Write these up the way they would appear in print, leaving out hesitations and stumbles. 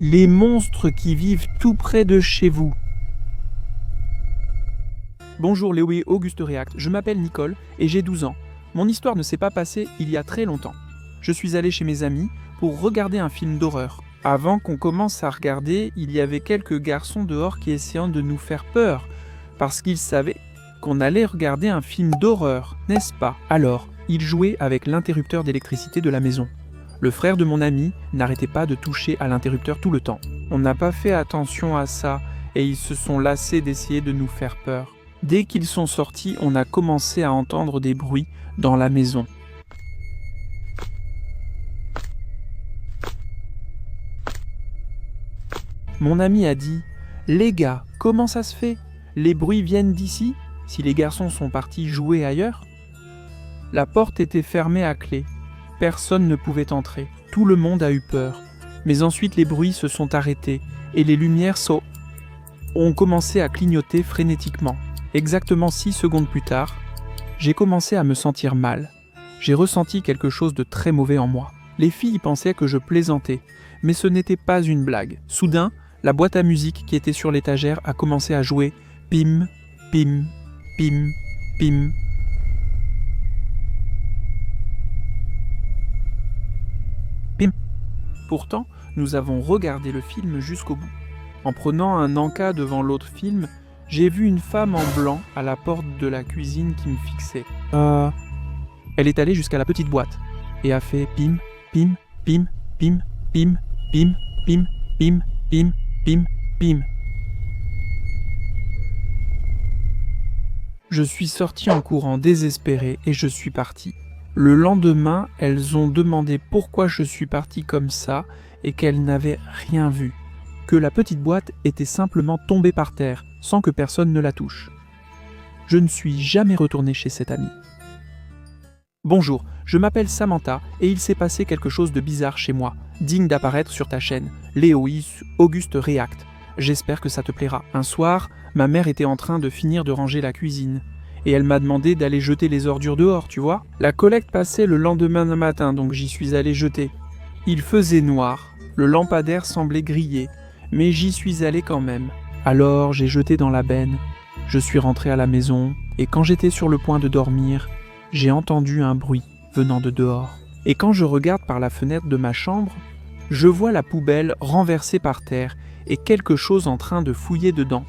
Les monstres qui vivent tout près de chez vous. Bonjour Léo et Auguste React, je m'appelle Nicole et j'ai 12 ans. Mon histoire ne s'est pas passée il y a très longtemps. Je suis allé chez mes amis pour regarder un film d'horreur. Avant qu'on commence à regarder, il y avait quelques garçons dehors qui essayaient de nous faire peur, parce qu'ils savaient qu'on allait regarder un film d'horreur, n'est-ce pas? Alors, ils jouaient avec l'interrupteur d'électricité de la maison. Le frère de mon ami n'arrêtait pas de toucher à l'interrupteur tout le temps. On n'a pas fait attention à ça et ils se sont lassés d'essayer de nous faire peur. Dès qu'ils sont sortis, on a commencé à entendre des bruits dans la maison. Mon ami a dit « Les gars, comment ça se fait? Les bruits viennent d'ici, si les garçons sont partis jouer ailleurs ?» La porte était fermée à clé. Personne ne pouvait entrer. Tout le monde a eu peur. Mais ensuite les bruits se sont arrêtés et les lumières ont commencé à clignoter frénétiquement. Exactement 6 secondes plus tard, j'ai commencé à me sentir mal. J'ai ressenti quelque chose de très mauvais en moi. Les filles pensaient que je plaisantais, mais ce n'était pas une blague. Soudain, la boîte à musique qui était sur l'étagère a commencé à jouer pim, pim, pim, pim. Pim. Pourtant, nous avons regardé le film jusqu'au bout. En prenant un encas devant l'autre film, j'ai vu une femme en blanc à la porte de la cuisine qui me fixait. Elle est allée jusqu'à la petite boîte et a fait pim, pim, pim, pim, pim, pim, pim, pim, pim, pim, pim. Je suis sorti en courant désespéré et je suis parti. Le lendemain, elles ont demandé pourquoi je suis parti comme ça et qu'elles n'avaient rien vu. Que la petite boîte était simplement tombée par terre, sans que personne ne la touche. Je ne suis jamais retourné chez cette amie. Bonjour, je m'appelle Samantha et il s'est passé quelque chose de bizarre chez moi, digne d'apparaître sur ta chaîne, Léoïs Auguste React. J'espère que ça te plaira. Un soir, ma mère était en train de finir de ranger la cuisine. Et elle m'a demandé d'aller jeter les ordures dehors, tu vois. La collecte passait le lendemain matin, donc j'y suis allé jeter. Il faisait noir, le lampadaire semblait grillé, mais j'y suis allé quand même. Alors j'ai jeté dans la benne, je suis rentré à la maison, et quand j'étais sur le point de dormir, j'ai entendu un bruit venant de dehors. Et quand je regarde par la fenêtre de ma chambre, je vois la poubelle renversée par terre et quelque chose en train de fouiller dedans.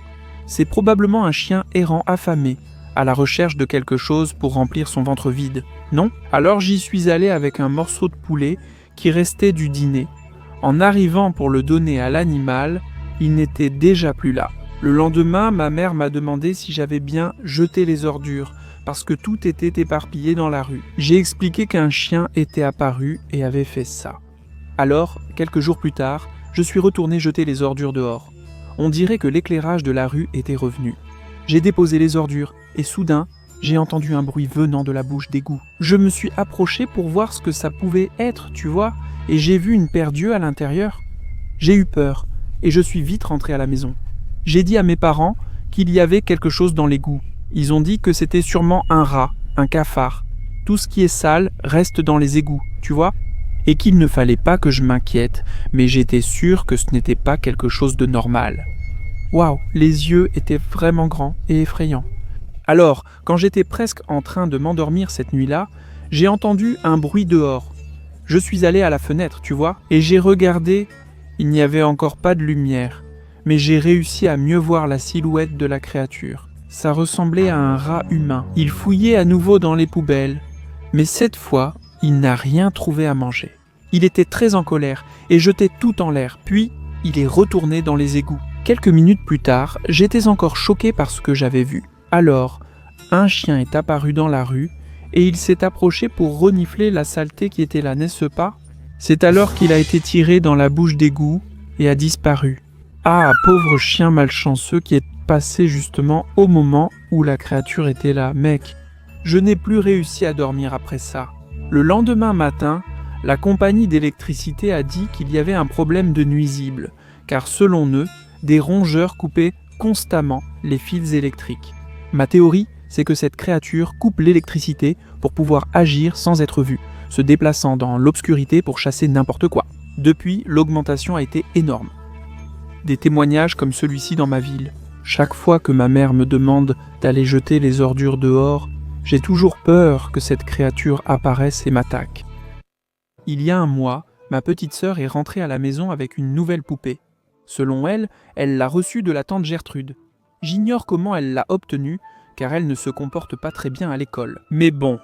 C'est probablement un chien errant affamé, à la recherche de quelque chose pour remplir son ventre vide, non? Alors j'y suis allé avec un morceau de poulet qui restait du dîner. En arrivant pour le donner à l'animal, il n'était déjà plus là. Le lendemain, ma mère m'a demandé si j'avais bien jeté les ordures, parce que tout était éparpillé dans la rue. J'ai expliqué qu'un chien était apparu et avait fait ça. Alors, quelques jours plus tard, je suis retourné jeter les ordures dehors. On dirait que l'éclairage de la rue était revenu. J'ai déposé les ordures et soudain, j'ai entendu un bruit venant de la bouche d'égout. Je me suis approché pour voir ce que ça pouvait être, tu vois, et j'ai vu une paire d'yeux à l'intérieur. J'ai eu peur et je suis vite rentré à la maison. J'ai dit à mes parents qu'il y avait quelque chose dans l'égout. Ils ont dit que c'était sûrement un rat, un cafard. Tout ce qui est sale reste dans les égouts, tu vois, et qu'il ne fallait pas que je m'inquiète, mais j'étais sûr que ce n'était pas quelque chose de normal. Waouh, les yeux étaient vraiment grands et effrayants. Alors, quand j'étais presque en train de m'endormir cette nuit-là, j'ai entendu un bruit dehors. Je suis allé à la fenêtre, tu vois, et j'ai regardé. Il n'y avait encore pas de lumière, mais j'ai réussi à mieux voir la silhouette de la créature. Ça ressemblait à un rat humain. Il fouillait à nouveau dans les poubelles, mais cette fois, il n'a rien trouvé à manger. Il était très en colère et jetait tout en l'air, puis il est retourné dans les égouts. Quelques minutes plus tard, j'étais encore choqué par ce que j'avais vu. Alors, un chien est apparu dans la rue et il s'est approché pour renifler la saleté qui était là, n'est-ce pas? C'est alors qu'il a été tiré dans la bouche d'égout et a disparu. Ah, pauvre chien malchanceux qui est passé justement au moment où la créature était là. Mec, je n'ai plus réussi à dormir après ça. Le lendemain matin, la compagnie d'électricité a dit qu'il y avait un problème de nuisible, car selon eux, des rongeurs coupaient constamment les fils électriques. Ma théorie, c'est que cette créature coupe l'électricité pour pouvoir agir sans être vue, se déplaçant dans l'obscurité pour chasser n'importe quoi. Depuis, l'augmentation a été énorme. des témoignages comme celui-ci dans ma ville. Chaque fois que ma mère me demande d'aller jeter les ordures dehors, j'ai toujours peur que cette créature apparaisse et m'attaque. Il y a un mois, ma petite sœur est rentrée à la maison avec une nouvelle poupée. Selon elle, elle l'a reçue de la tante Gertrude. J'ignore comment elle l'a obtenue, car elle ne se comporte pas très bien à l'école. Mais bon,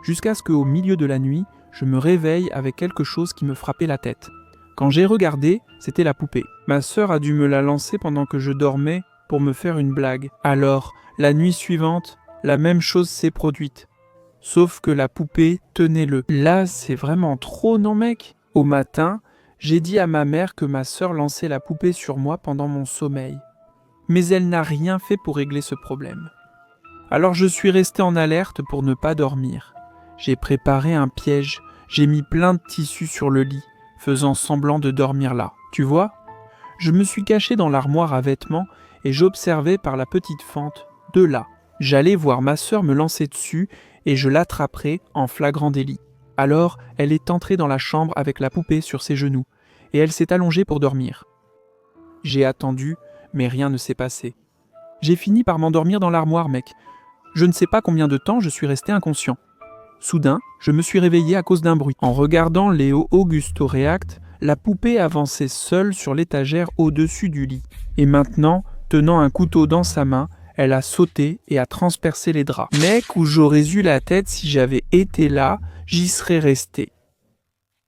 jusqu'à ce qu'au milieu de la nuit, je me réveille avec quelque chose qui me frappait la tête. Quand j'ai regardé, c'était la poupée. Ma sœur a dû me la lancer pendant que je dormais pour me faire une blague. Alors, la nuit suivante, la même chose s'est produite. Sauf que la poupée tenait le. Là, c'est vraiment trop, non mec? Au matin, j'ai dit à ma mère que ma sœur lançait la poupée sur moi pendant mon sommeil. Mais elle n'a rien fait pour régler ce problème. Alors je suis resté en alerte pour ne pas dormir. J'ai préparé un piège, j'ai mis plein de tissus sur le lit, faisant semblant de dormir là. Tu vois? Je me suis caché dans l'armoire à vêtements et j'observais par la petite fente, de là. J'allais voir ma sœur me lancer dessus et je l'attraperai en flagrant délit. Alors, elle est entrée dans la chambre avec la poupée sur ses genoux et elle s'est allongée pour dormir. J'ai attendu, mais rien ne s'est passé. J'ai fini par m'endormir dans l'armoire, mec. Je ne sais pas combien de temps je suis resté inconscient. Soudain, je me suis réveillé à cause d'un bruit. En regardant Léo Augusto React, la poupée avançait seule sur l'étagère au-dessus du lit. Et maintenant, tenant un couteau dans sa main, elle a sauté et a transpercé les draps. Mec, où j'aurais eu la tête si j'avais été là, j'y serais resté.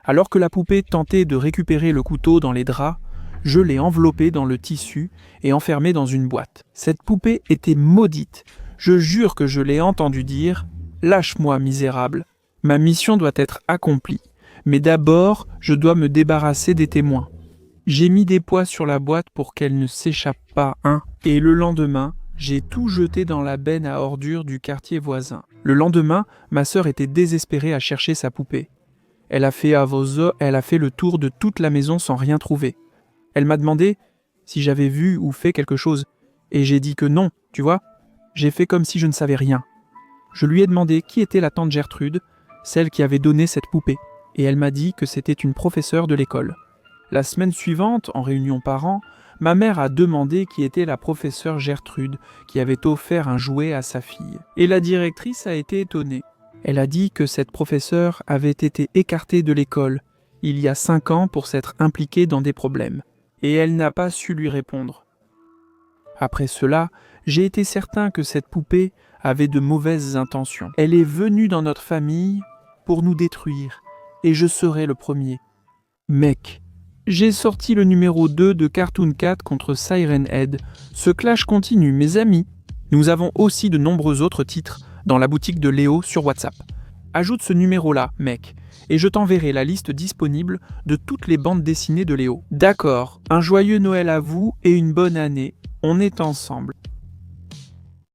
Alors que la poupée tentait de récupérer le couteau dans les draps, je l'ai enveloppé dans le tissu et enfermé dans une boîte. Cette poupée était maudite. Je jure que je l'ai entendu dire « Lâche-moi, misérable. Ma mission doit être accomplie. Mais d'abord, je dois me débarrasser des témoins. » J'ai mis des poids sur la boîte pour qu'elle ne s'échappe pas, hein. Et le lendemain, j'ai tout jeté dans la benne à ordures du quartier voisin. Le lendemain, ma sœur était désespérée à chercher sa poupée. Elle a fait le tour de toute la maison sans rien trouver. Elle m'a demandé si j'avais vu ou fait quelque chose. Et j'ai dit que non, tu vois. J'ai fait comme si je ne savais rien. Je lui ai demandé qui était la tante Gertrude, celle qui avait donné cette poupée. Et elle m'a dit que c'était une professeure de l'école. La semaine suivante, en réunion parents, ma mère a demandé qui était la professeure Gertrude qui avait offert un jouet à sa fille. Et la directrice a été étonnée. Elle a dit que cette professeure avait été écartée de l'école il y a 5 ans pour s'être impliquée dans des problèmes. Et elle n'a pas su lui répondre. Après cela, j'ai été certain que cette poupée avait de mauvaises intentions. Elle est venue dans notre famille pour nous détruire, et je serai le premier. Mec, j'ai sorti le numéro 2 de Cartoon Cat contre Siren Head. Ce clash continue, mes amis. Nous avons aussi de nombreux autres titres dans la boutique de Léo sur WhatsApp. Ajoute ce numéro-là, mec, et je t'enverrai la liste disponible de toutes les bandes dessinées de Léo. D'accord, un joyeux Noël à vous et une bonne année. On est ensemble.